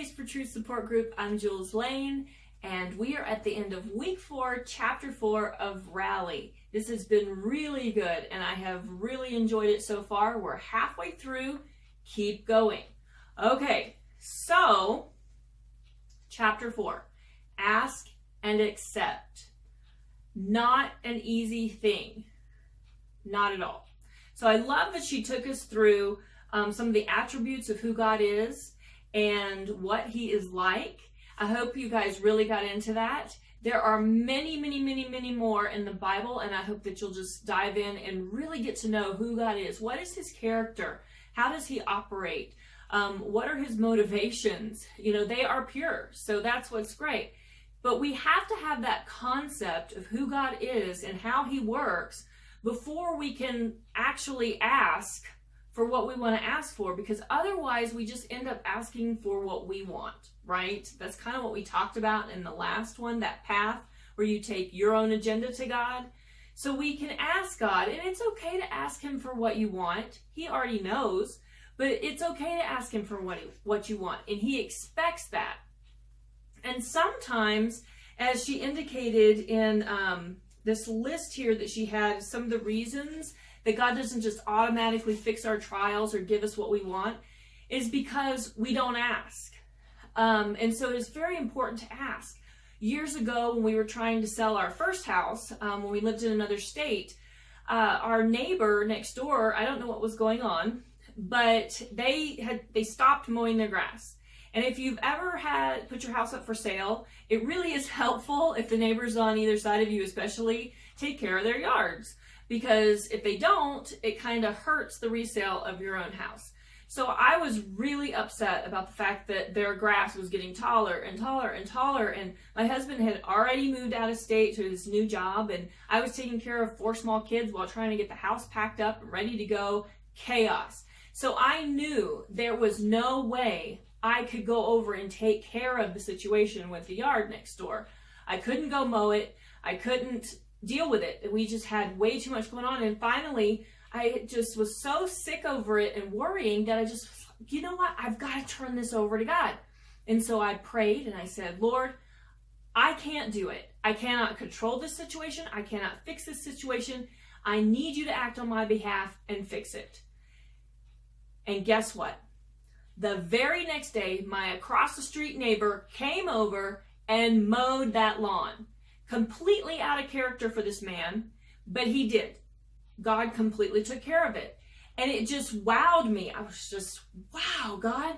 Taste for Truth support group. I'm Jules Lane, and we are at the end of week 4, chapter 4 of Rally. This has been really good, and I have really enjoyed it so far. We're halfway through. Keep going. Okay, so chapter 4, ask and accept. Not an easy thing. Not at all. So I love that she took us through some of the attributes of who God is and what he is like. I hope you guys really got into that. There are many more in the Bible, and I hope that you'll just dive in and really get to know who God is. What is his character? How does he operate? What are his motivations? You know, they are pure, so that's what's great. But we have to have that concept of who God is and how he works before we can actually ask for what we want to ask for, because otherwise we just end up asking for what we want, right? That's kind of what we talked about in the last one, that path where you take your own agenda to God. So we can ask God, and it's okay to ask him for what you want. He already knows, but it's okay to ask him for what you want, and he expects that. And sometimes, as she indicated in this list here that she had, some of the reasons that God doesn't just automatically fix our trials or give us what we want is because we don't ask. And so it's very important to ask. Years ago, when we were trying to sell our first house, when we lived in another state, our neighbor next door, I don't know what was going on, but they stopped mowing their grass. And if you've ever put your house up for sale, it really is helpful if the neighbors on either side of you especially take care of their yards. Because if they don't, it kind of hurts the resale of your own house. So I was really upset about the fact that their grass was getting taller and taller and taller. And my husband had already moved out of state to his new job. And I was taking care of 4 small kids while trying to get the house packed up and ready to go. Chaos. So I knew there was no way I could go over and take care of the situation with the yard next door. I couldn't go mow it. I couldn't deal with it. We just had way too much going on. And finally, I just was so sick over it and worrying that I just, you know what? I've got to turn this over to God. And so I prayed and I said, Lord, I can't do it. I cannot control this situation. I cannot fix this situation. I need you to act on my behalf and fix it. And guess what? The very next day, my across the street neighbor came over and mowed that lawn. Completely out of character for this man, but he did. God completely took care of it. And it just wowed me. I was just, wow, God.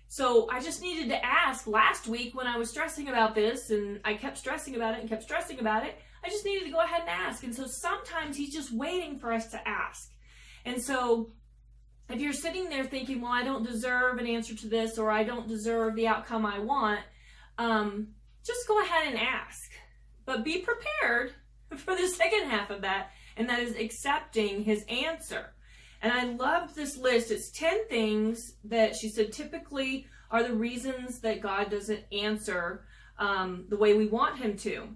So I just needed to ask last week when I was stressing about this, and I kept stressing about it and kept stressing about it. I just needed to go ahead and ask. And so sometimes he's just waiting for us to ask. And so if you're sitting there thinking, well, I don't deserve an answer to this, or I don't deserve the outcome I want, just go ahead and ask. But be prepared for the second half of that, and that is accepting his answer. And I loved this list. It's 10 things that she said typically are the reasons that God doesn't answer the way we want him to.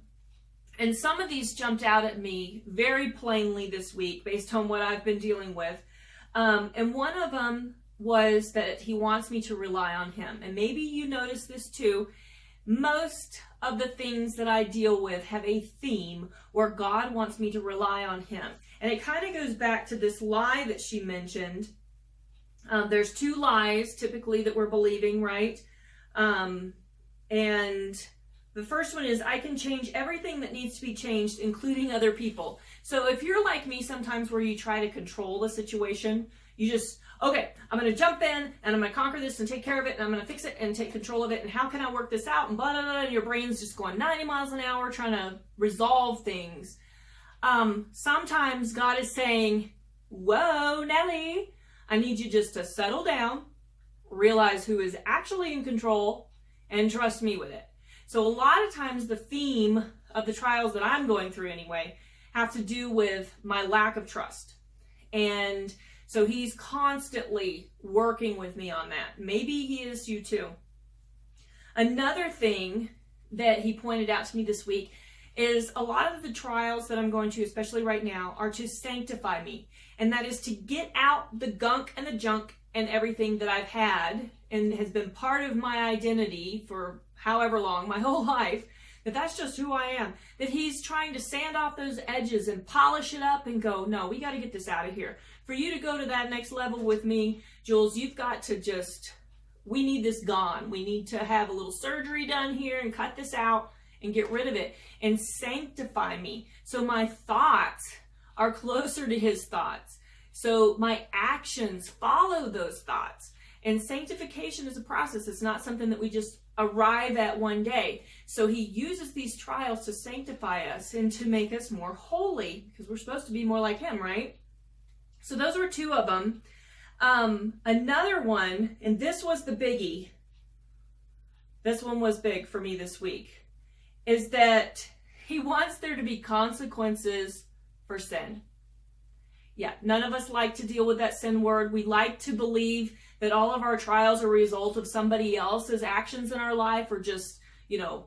And some of these jumped out at me very plainly this week based on what I've been dealing with. And one of them was that he wants me to rely on him. And maybe you noticed this too. Most of the things that I deal with have a theme where God wants me to rely on him. And it kind of goes back to this lie that she mentioned. There's 2 lies typically that we're believing, right? And the first one is, I can change everything that needs to be changed, including other people. So if you're like me sometimes where you try to control the situation, you just, okay, I'm going to jump in and I'm going to conquer this and take care of it and I'm going to fix it and take control of it and how can I work this out and blah, blah, blah, and your brain's just going 90 miles an hour trying to resolve things. Sometimes God is saying, whoa, Nellie, I need you just to settle down, realize who is actually in control, and trust me with it. So a lot of times the theme of the trials that I'm going through anyway have to do with my lack of trust. And so he's constantly working with me on that. Maybe he is you too. Another thing that he pointed out to me this week is a lot of the trials that I'm going to, especially right now, are to sanctify me. And that is to get out the gunk and the junk and everything that I've had and has been part of my identity for however long, my whole life, that's just who I am. That he's trying to sand off those edges and polish it up and go, no, we got to get this out of here. For you to go to that next level with me, Jules, you've got to we need this gone. We need to have a little surgery done here and cut this out and get rid of it and sanctify me. So my thoughts are closer to his thoughts. So my actions follow those thoughts. And sanctification is a process. It's not something that we just arrive at one day. So he uses these trials to sanctify us and to make us more holy, because we're supposed to be more like him, right? So those were two of them. Another one, and this was the biggie. This one was big for me this week, is that he wants there to be consequences for sin. Yeah, none of us like to deal with that sin word. We like to believe that all of our trials are a result of somebody else's actions in our life, or just,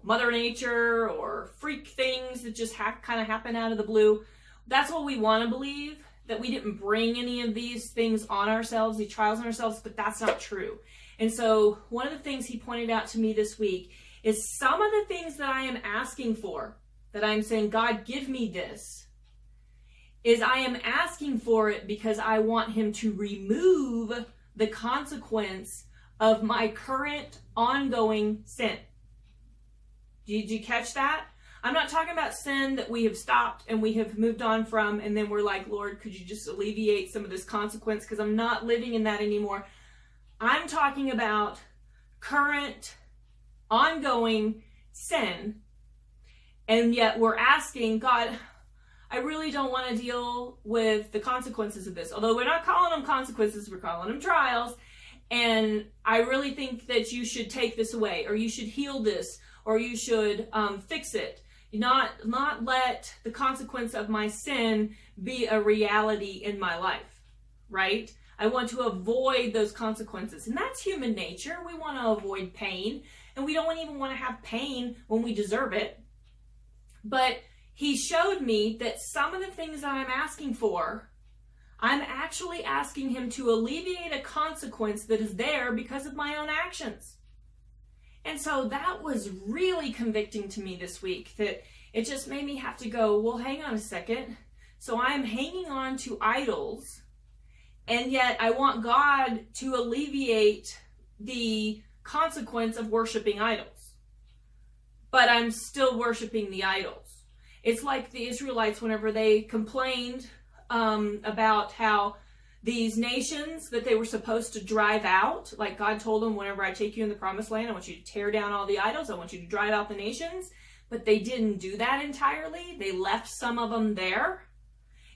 Mother Nature or freak things that just kind of happen out of the blue. That's what we want to believe, that we didn't bring any of these things on ourselves, these trials on ourselves, but that's not true. And so one of the things he pointed out to me this week is some of the things that I am asking for, that I'm saying, God, give me this, is I am asking for it because I want him to remove the consequence of my current ongoing sin. Did you catch that? I'm not talking about sin that we have stopped and we have moved on from, and then we're like, Lord, could you just alleviate some of this consequence because I'm not living in that anymore. I'm talking about current, ongoing sin, and yet we're asking, God, I really don't want to deal with the consequences of this. Although we're not calling them consequences, we're calling them trials. And I really think that you should take this away, or you should heal this, or you should fix it. Not let the consequence of my sin be a reality in my life, right? I want to avoid those consequences. And that's human nature. We want to avoid pain, and we don't even want to have pain when we deserve it. But he showed me that some of the things that I'm asking for, I'm actually asking him to alleviate a consequence that is there because of my own actions. And so that was really convicting to me this week, that it just made me have to go, well, hang on a second. So I'm hanging on to idols, and yet I want God to alleviate the consequence of worshiping idols. But I'm still worshiping the idols. It's like the Israelites, whenever they complained about how these nations that they were supposed to drive out, like God told them, whenever I take you in the promised land, I want you to tear down all the idols. I want you to drive out the nations. But they didn't do that entirely. They left some of them there.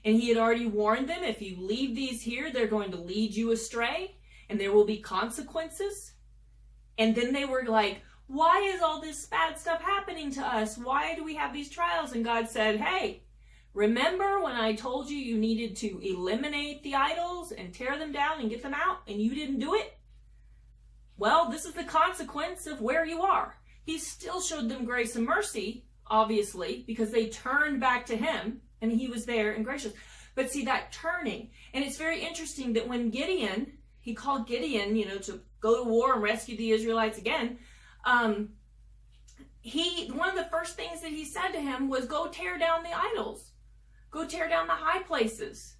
And he had already warned them, if you leave these here, they're going to lead you astray, and there will be consequences. And then they were like, why is all this bad stuff happening to us? Why do we have these trials? And God said, hey, remember when I told you you needed to eliminate the idols and tear them down and get them out, and you didn't do it? Well, this is the consequence of where you are. He still showed them grace and mercy, obviously, because they turned back to him, and he was there and gracious. But see, that turning, and it's very interesting that when he called Gideon, to go to war and rescue the Israelites again, one of the first things that he said to him was, go tear down the idols. Go tear down the high places.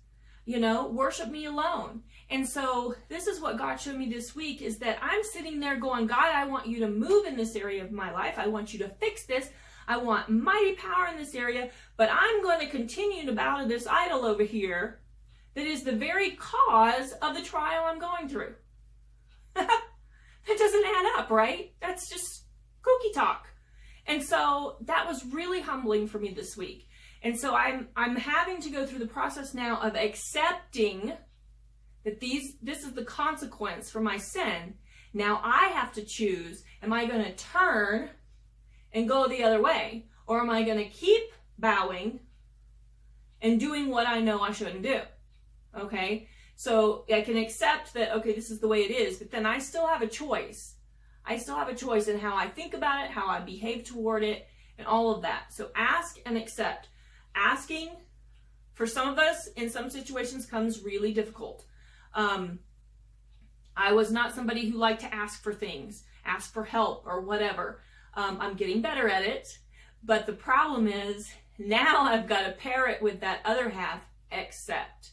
Worship me alone. And so this is what God showed me this week, is that I'm sitting there going, God, I want you to move in this area of my life. I want you to fix this. I want mighty power in this area, but I'm going to continue to bow to this idol over here that is the very cause of the trial I'm going through. That doesn't add up, right? That's just kooky talk. And so that was really humbling for me this week. And so I'm having to go through the process now of accepting that this is the consequence for my sin. Now I have to choose, am I going to turn and go the other way? Or am I going to keep bowing and doing what I know I shouldn't do? Okay? So I can accept that, okay, this is the way it is, but then I still have a choice. I still have a choice in how I think about it, how I behave toward it, and all of that. So ask and accept. Asking, for some of us, in some situations, comes really difficult. I was not somebody who liked to ask for things, ask for help or whatever. I'm getting better at it, but the problem is now I've got to pair it with that other half, accept.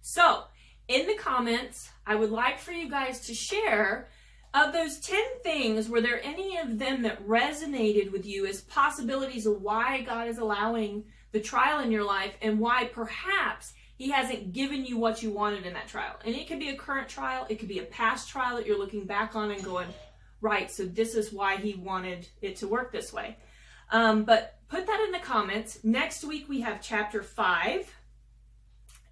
So in the comments, I would like for you guys to share, of those 10 things, were there any of them that resonated with you as possibilities of why God is allowing the trial in your life and why perhaps He hasn't given you what you wanted in that trial? And it could be a current trial, it could be a past trial that you're looking back on and going, right, so this is why He wanted it to work this way. But put that in the comments. Next week we have chapter 5.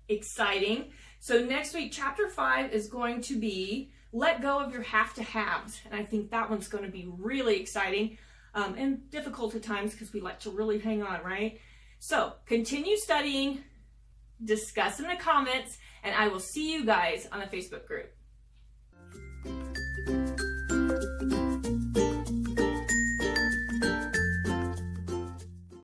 Exciting. So next week, chapter 5 is going to be let go of your have-to-haves. And I think that one's going to be really exciting and difficult at times because we like to really hang on, right? So continue studying, discuss in the comments, and I will see you guys on the Facebook group.